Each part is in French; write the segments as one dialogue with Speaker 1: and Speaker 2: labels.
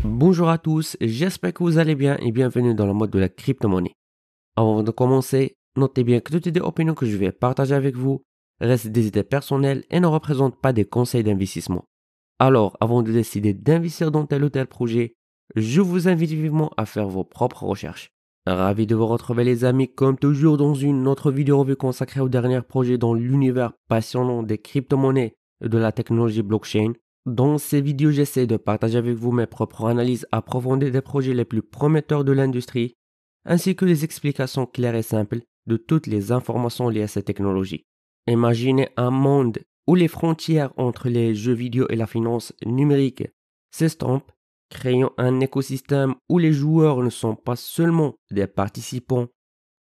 Speaker 1: Bonjour à tous, j'espère que vous allez bien et bienvenue dans le mode de la crypto-monnaie. Avant de commencer, notez bien que toutes les opinions que je vais partager avec vous restent des idées personnelles et ne représentent pas des conseils d'investissement. Alors, avant de décider d'investir dans tel ou tel projet, je vous invite vivement à faire vos propres recherches. Ravi de vous retrouver les amis, comme toujours dans une autre vidéo revue consacrée au dernier projet dans l'univers passionnant des crypto-monnaies et de la technologie blockchain. Dans ces vidéos, j'essaie de partager avec vous mes propres analyses approfondies des projets les plus prometteurs de l'industrie, ainsi que des explications claires et simples de toutes les informations liées à cette technologie. Imaginez un monde où les frontières entre les jeux vidéo et la finance numérique s'estompent, créant un écosystème où les joueurs ne sont pas seulement des participants,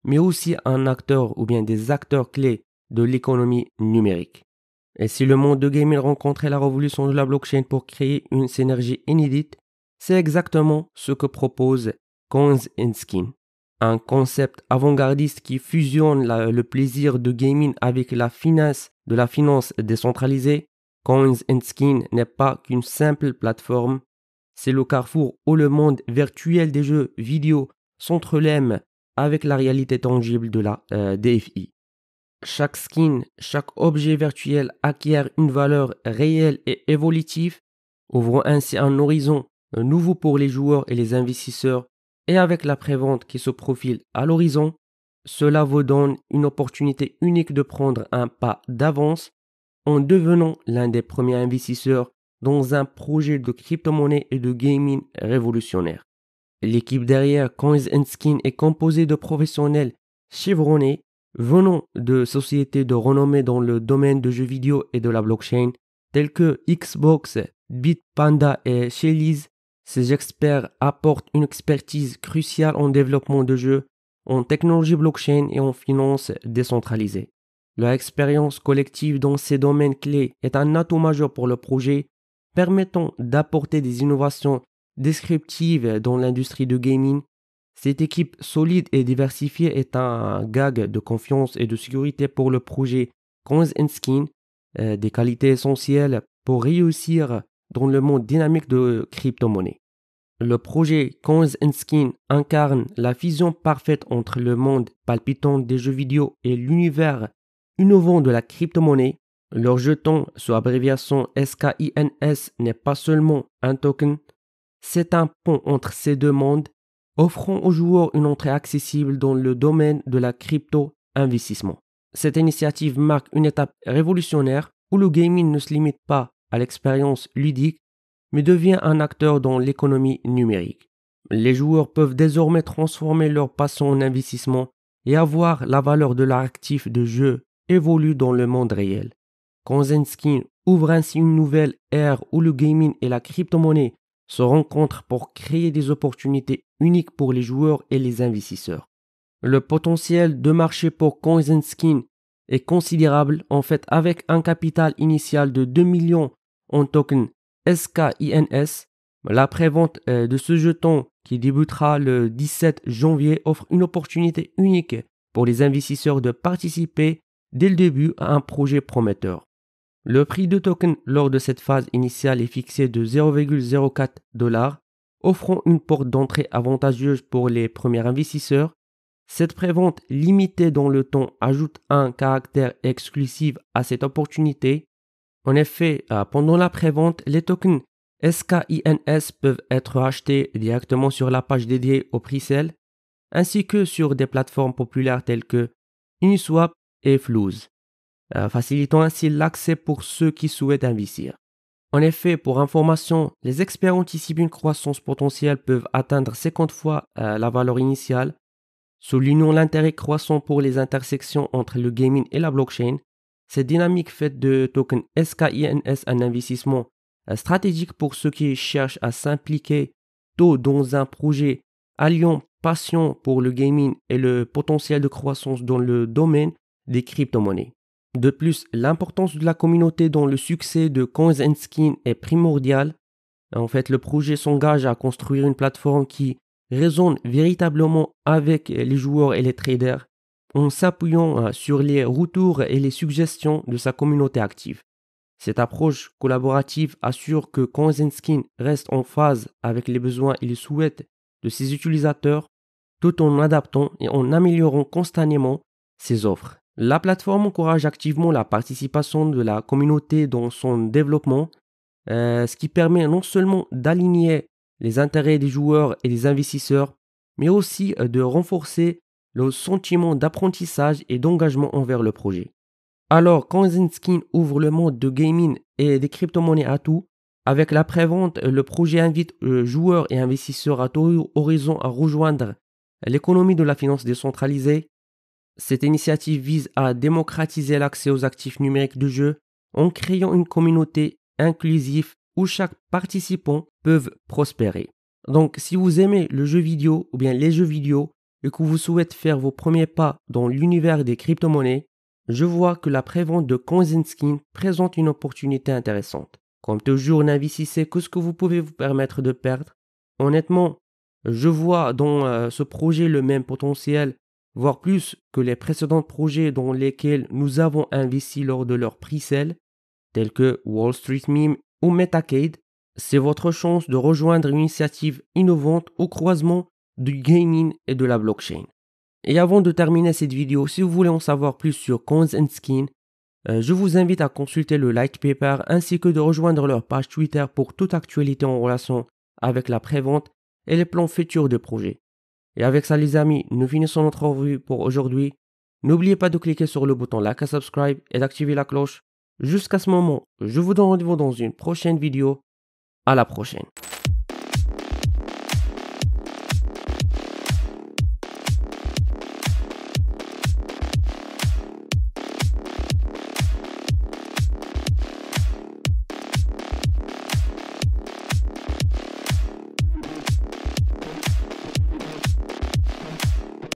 Speaker 1: mais aussi un acteur ou bien des acteurs clés de l'économie numérique. Et si le monde de gaming rencontrait la révolution de la blockchain pour créer une synergie inédite, c'est exactement ce que propose Coins and Skins, un concept avant-gardiste qui fusionne le plaisir de gaming avec la finesse de la finance décentralisée. Coins and Skins n'est pas qu'une simple plateforme, c'est le carrefour où le monde virtuel des jeux vidéo s'entrelème avec la réalité tangible de la DFI. Chaque skin, chaque objet virtuel acquiert une valeur réelle et évolutive, ouvrant ainsi un horizon nouveau pour les joueurs et les investisseurs, et avec la prévente qui se profile à l'horizon, cela vous donne une opportunité unique de prendre un pas d'avance en devenant l'un des premiers investisseurs dans un projet de crypto-monnaie et de gaming révolutionnaire. L'équipe derrière Coins and Skins est composée de professionnels chevronnés venant de sociétés de renommée dans le domaine de jeux vidéo et de la blockchain, tels que Xbox, Bitpanda et Shelly's. Ces experts apportent une expertise cruciale en développement de jeux, en technologie blockchain et en finance décentralisée. Leur expérience collective dans ces domaines clés est un atout majeur pour le projet, permettant d'apporter des innovations descriptives dans l'industrie de gaming. Cette équipe solide et diversifiée est un gage de confiance et de sécurité pour le projet Coins and Skins, des qualités essentielles pour réussir dans le monde dynamique de crypto-monnaie. Le projet Coins and Skins incarne la fusion parfaite entre le monde palpitant des jeux vidéo et l'univers innovant de la crypto-monnaie. Leur jeton, sous abréviation SKINS, n'est pas seulement un token, c'est un pont entre ces deux mondes, offrant aux joueurs une entrée accessible dans le domaine de la crypto-investissement. Cette initiative marque une étape révolutionnaire où le gaming ne se limite pas à l'expérience ludique, mais devient un acteur dans l'économie numérique. Les joueurs peuvent désormais transformer leur passion en investissement et avoir la valeur de leur actif de jeu évolue dans le monde réel. Coins and Skins ouvre ainsi une nouvelle ère où le gaming et la crypto-monnaie se rencontrent pour créer des opportunités uniques pour les joueurs et les investisseurs. Le potentiel de marché pour Coins and Skins est considérable, en fait, avec un capital initial de 2 millions en tokens SKINS. La prévente de ce jeton qui débutera le 17 janvier offre une opportunité unique pour les investisseurs de participer dès le début à un projet prometteur. Le prix de token lors de cette phase initiale est fixé de 0,04$, offrant une porte d'entrée avantageuse pour les premiers investisseurs. Cette prévente limitée dans le temps ajoute un caractère exclusif à cette opportunité. En effet, pendant la prévente, les tokens SKINS peuvent être achetés directement sur la page dédiée au pre-sale, ainsi que sur des plateformes populaires telles que Uniswap et Flows, facilitant ainsi l'accès pour ceux qui souhaitent investir. En effet, pour information, les experts anticipent une croissance potentielle peuvent atteindre 50 fois la valeur initiale, soulignant l'intérêt croissant pour les intersections entre le gaming et la blockchain. Cette dynamique fait de token SKINS un investissement stratégique pour ceux qui cherchent à s'impliquer tôt dans un projet alliant passion pour le gaming et le potentiel de croissance dans le domaine des crypto-monnaies. De plus, l'importance de la communauté dans le succès de Coins and Skins est primordiale. En fait, le projet s'engage à construire une plateforme qui résonne véritablement avec les joueurs et les traders, en s'appuyant sur les retours et les suggestions de sa communauté active. Cette approche collaborative assure que Coinskin reste en phase avec les besoins et les souhaits de ses utilisateurs tout en adaptant et en améliorant constamment ses offres. La plateforme encourage activement la participation de la communauté dans son développement, ce qui permet non seulement d'aligner les intérêts des joueurs et des investisseurs, mais aussi de renforcer le sentiment d'apprentissage et d'engagement envers le projet. Alors, Coinskin ouvre le monde de gaming et des crypto-monnaies à tout. Avec la prévente, le projet invite joueurs et investisseurs à tout horizon à rejoindre l'économie de la finance décentralisée. Cette initiative vise à démocratiser l'accès aux actifs numériques du jeu en créant une communauté inclusive où chaque participant peut prospérer. Donc, si vous aimez le jeu vidéo ou bien les jeux vidéo et que vous souhaitez faire vos premiers pas dans l'univers des crypto-monnaies, je vois que la prévente de Coinskin présente une opportunité intéressante. Comme toujours, n'investissez que ce que vous pouvez vous permettre de perdre. Honnêtement, je vois dans ce projet le même potentiel, voire plus que les précédents projets dans lesquels nous avons investi lors de leur pre-sale, tels que Wall Street Meme ou Metacade. C'est votre chance de rejoindre une initiative innovante au croisement du gaming et de la blockchain. Et avant de terminer cette vidéo, si vous voulez en savoir plus sur Coinskin, je vous invite à consulter le light paper ainsi que de rejoindre leur page Twitter pour toute actualité en relation avec la prévente et les plans futurs de projet. Et avec ça les amis, nous finissons notre revue pour aujourd'hui. N'oubliez pas de cliquer sur le bouton like et subscribe et d'activer la cloche. Jusqu'à ce moment, je vous donne rendez-vous dans une prochaine vidéo. À la prochaine.